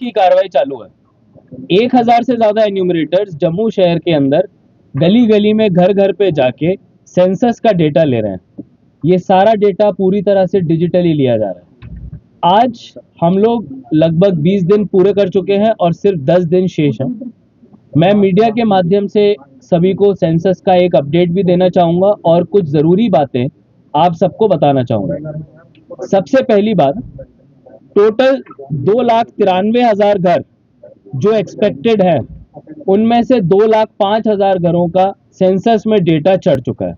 की कार्रवाई चालू है। 1000 से ज्यादा एन्यूमरेटर्स जम्मू शहर के अंदर गली गली में घर घर पे जाके सेंसस का डेटा ले रहे हैं। ये सारा डेटा पूरी तरह से डिजिटली लिया जा रहा है। आज हम लोग लगभग 20 दिन पूरे कर चुके हैं और सिर्फ 10 दिन शेष हैं। मैं मीडिया के माध्यम से सभी को सेंसस का एक अपडेट भी देना चाहूंगा और कुछ जरूरी बातें आप सबको बताना चाहूंगा। सबसे पहली बात, टोटल 2,93,000 घर जो एक्सपेक्टेड है, उनमें से 2,05,000 घरों का सेंसस में डेटा चढ़ चुका है।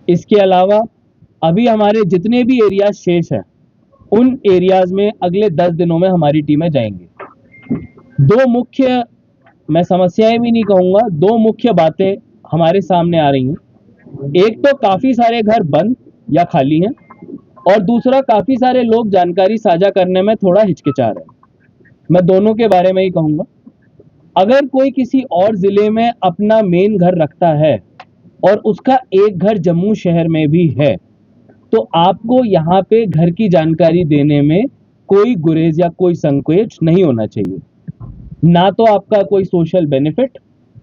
इसके अलावा अभी हमारे जितने भी एरिया शेष हैं, उन एरियाज में अगले 10 दिनों में हमारी टीमें जाएंगी। दो मुख्य, मैं समस्याएं भी नहीं कहूंगा, दो मुख्य बातें हमारे सामने आ रही हैं। एक तो काफी सारे घर बंद या खाली हैं और दूसरा काफी सारे लोग जानकारी साझा करने में थोड़ा हिचकिचा रहे हैं। मैं दोनों के बारे में ही कहूंगा। अगर कोई किसी और जिले में अपना मेन घर रखता है और उसका एक घर जम्मू शहर में भी है, तो आपको यहाँ पे घर की जानकारी देने में कोई गुरेज या कोई संकोच नहीं होना चाहिए। ना तो आपका कोई सोशल बेनिफिट,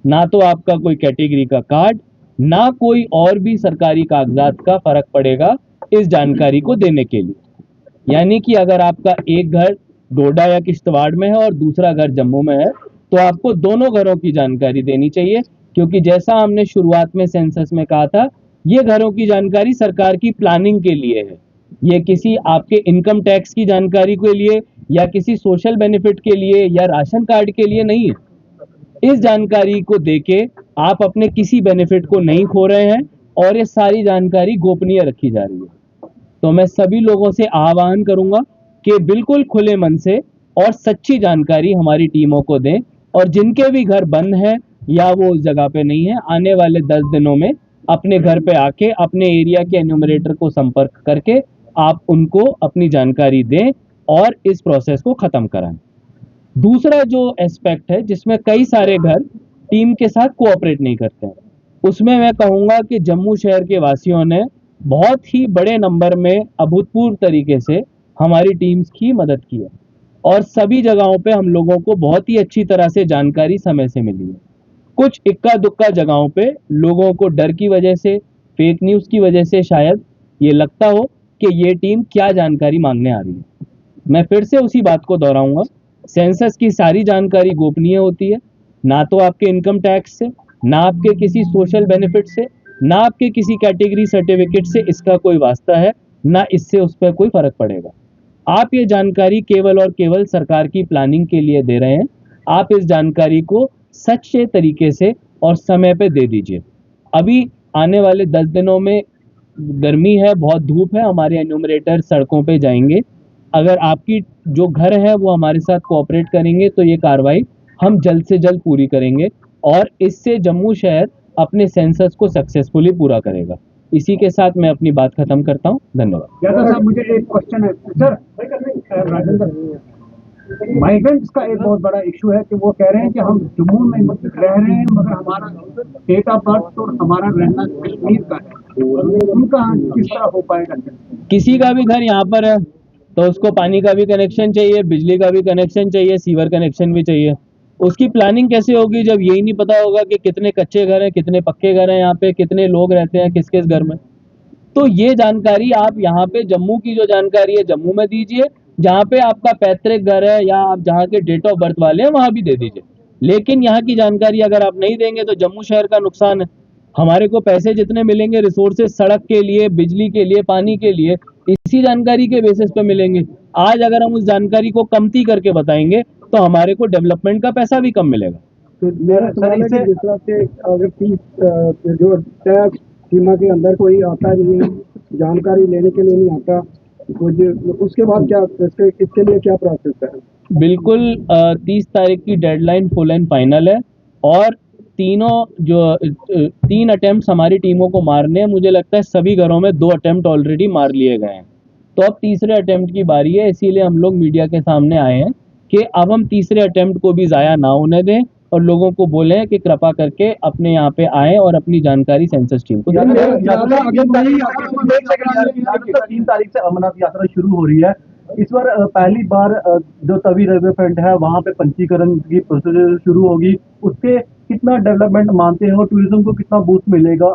ना तो आपका कोई कैटेगरी का कार्ड, ना कोई और भी सरकारी कागजात का फर्क पड़ेगा इस जानकारी को देने के लिए। यानी कि अगर आपका एक घर डोडा या किश्तवाड़ में है और दूसरा घर जम्मू में है, तो आपको दोनों घरों की जानकारी देनी चाहिए, क्योंकि जैसा हमने शुरुआत में सेंसस में कहा था, ये घरों की जानकारी सरकार की प्लानिंग के लिए है। ये किसी आपके इनकम टैक्स की जानकारी के लिए या किसी सोशल बेनिफिट के लिए या राशन कार्ड के लिए नहीं है। इस जानकारी को देके आप अपने किसी बेनिफिट को नहीं खो रहे हैं और ये सारी जानकारी गोपनीय रखी जा रही है। तो मैं सभी लोगों से आह्वान करूंगा कि बिल्कुल खुले मन से और सच्ची जानकारी हमारी टीमों को दें, और जिनके भी घर बंद हैं या वो उस जगह पे नहीं है, आने वाले 10 दिनों में अपने घर पे आके अपने एरिया के एन्यूमरेटर को संपर्क करके आप उनको अपनी जानकारी दें और इस प्रोसेस को खत्म कराएं। दूसरा जो एस्पेक्ट है जिसमें कई सारे घर टीम के साथ कोऑपरेट नहीं करते हैं, उसमें मैं कहूंगा कि जम्मू शहर के वासियों ने बहुत ही बड़े नंबर में अभूतपूर्व तरीके से हमारी टीम्स की मदद की है और सभी जगहों पे हम लोगों को बहुत ही अच्छी तरह से जानकारी समय से मिली है। कुछ इक्का दुक्का जगहों पे लोगों को डर की वजह से, फेक न्यूज़ की वजह से शायद ये लगता हो कि ये टीम क्या जानकारी मांगने आ रही है। मैं फिर से उसी बात को दोहराऊंगा, सेंसस की सारी जानकारी गोपनीय होती है। ना तो आपके इनकम टैक्स से, ना आपके किसी सोशल बेनिफिट से, ना आपके किसी कैटेगरी सर्टिफिकेट से इसका कोई वास्ता है, ना इससे उस पर कोई फर्क पड़ेगा। आप ये जानकारी केवल और केवल सरकार की प्लानिंग के लिए दे रहे हैं। आप इस जानकारी को सच्चे तरीके से और समय पे दे दीजिए। अभी आने वाले 10 दिनों में गर्मी है, बहुत धूप है, हमारे एन्यूमरेटर सड़कों पे जाएंगे। अगर आपकी जो घर है वो हमारे साथ कोऑपरेट करेंगे तो ये कार्रवाई हम जल्द से जल्द पूरी करेंगे और इससे जम्मू शहर अपने सेंसस को सक्सेसफुली पूरा करेगा। इसी के साथ मैं अपनी बात खत्म करता हूँ। धन्यवाद। यादव साहब, मुझे एक क्वेश्चन है सर। राजेंद्र, माइग्रेंट्स का एक बहुत बड़ा इशू है कि वो कह रहे हैं कि हम जम्मू में रह रहे हैं मगर हमारा डेट ऑफ बर्थ और हमारा रहना कश्मीर का है। उनका किस तरह हो पाएगा? किसी का भी घर यहाँ पर है तो उसको पानी का भी कनेक्शन चाहिए, बिजली का भी कनेक्शन चाहिए, सीवर कनेक्शन भी चाहिए। उसकी प्लानिंग कैसे होगी जब यही नहीं पता होगा कि कितने कच्चे घर हैं, कितने पक्के घर हैं, यहाँ पे कितने लोग रहते हैं किस किस घर में। तो ये जानकारी आप यहाँ पे जम्मू की जो जानकारी है जम्मू में दीजिए, जहाँ पे आपका पैतृक घर है या आप जहाँ के डेट ऑफ बर्थ वाले हैं वहां भी दे दीजिए। लेकिन यहाँ की जानकारी अगर आप नहीं देंगे तो जम्मू शहर का नुकसान है। हमारे को पैसे जितने मिलेंगे रिसोर्सेज सड़क के लिए, बिजली के लिए, पानी के लिए, इसी जानकारी के बेसिस पे मिलेंगे। आज अगर हम उस जानकारी को कमती करके बताएंगे तो हमारे को डेवलपमेंट का पैसा भी कम मिलेगा। तो मेरा सवाल है कि जिस तरह से अगर 30 जो टैक्स सीमा के अंदर कोई आता नहीं है, जानकारी लेने के लिए नहीं आता, कुछ उसके बाद क्या इसके लिए क्या प्रोसेस है? बिल्कुल 30 तारीख की डेडलाइन फुल एंड फाइनल है और तीन अटेम्प्ट हमारी टीमों को मारने हैं। मुझे लगता है सभी घरों में 2 अटेम्प्ट ऑलरेडी मार लिए गए हैं, तो अब तीसरे अटेम्प्ट की बारी है। इसीलिए हम लोग मीडिया के सामने आए हैं कि अब हम तीसरे अटेम्प्ट को भी ज़ाया ना होने दें और लोगों को बोले कि कृपा करके अपने यहाँ पे आए और अपनी जानकारी सेंसस टीम को दें। 3 तारीख से अमरनाथ यात्रा शुरू हो रही है, इस बार पहली बार जो तवी रेलवे फ्रंट है वहाँ पे पंचीकरण की प्रोसीजर शुरू होगी, उसके कितना डेवलपमेंट मानते हैं और टूरिज्म को कितना बूस्ट मिलेगा,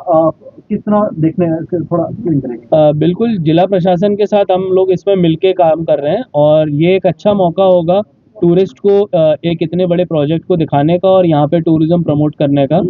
कितना देखने थोड़ा एक्सप्लेन करेंगे। बिल्कुल जिला प्रशासन के साथ हम लोग इसमें मिलके काम कर रहे हैं और ये एक अच्छा मौका होगा टूरिस्ट को एक इतने बड़े प्रोजेक्ट को दिखाने का और यहाँ पे टूरिज्म प्रमोट करने का।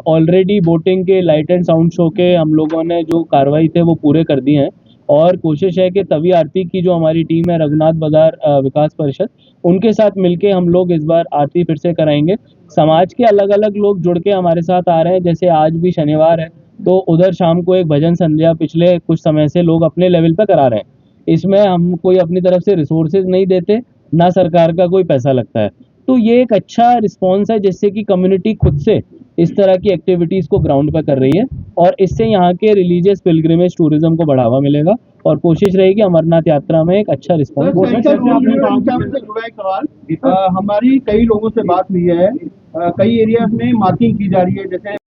ऑलरेडी बोटिंग के लाइट एंड साउंड शो के हम लोगों ने जो कार्रवाई थे वो पूरे कर दिए हैं और कोशिश है कि तवी आरती की जो हमारी टीम है रघुनाथ बाजार विकास परिषद उनके साथ मिलके हम लोग इस बार आरती फिर से कराएंगे। समाज के अलग अलग लोग जुड़ के हमारे साथ आ रहे हैं, जैसे आज भी शनिवार है तो उधर शाम को एक भजन संध्या पिछले कुछ समय से लोग अपने लेवल पे करा रहे हैं। इसमें हम कोई अपनी तरफ से रिसोर्सेज नहीं देते, ना सरकार का कोई पैसा लगता है। तो ये एक अच्छा रिस्पॉन्स है जिससे कि कम्युनिटी खुद से इस तरह की एक्टिविटीज को ग्राउंड पर कर रही है और इससे यहाँ के रिलीजियस पिलग्रिमेज टूरिज्म को बढ़ावा मिलेगा और कोशिश रहेगी अमरनाथ यात्रा में एक अच्छा रिस्पॉन्स। जुड़ा एक सवाल, हमारी कई लोगों से बात हुई है, कई एरियाज में मार्किंग की जा रही है, जैसे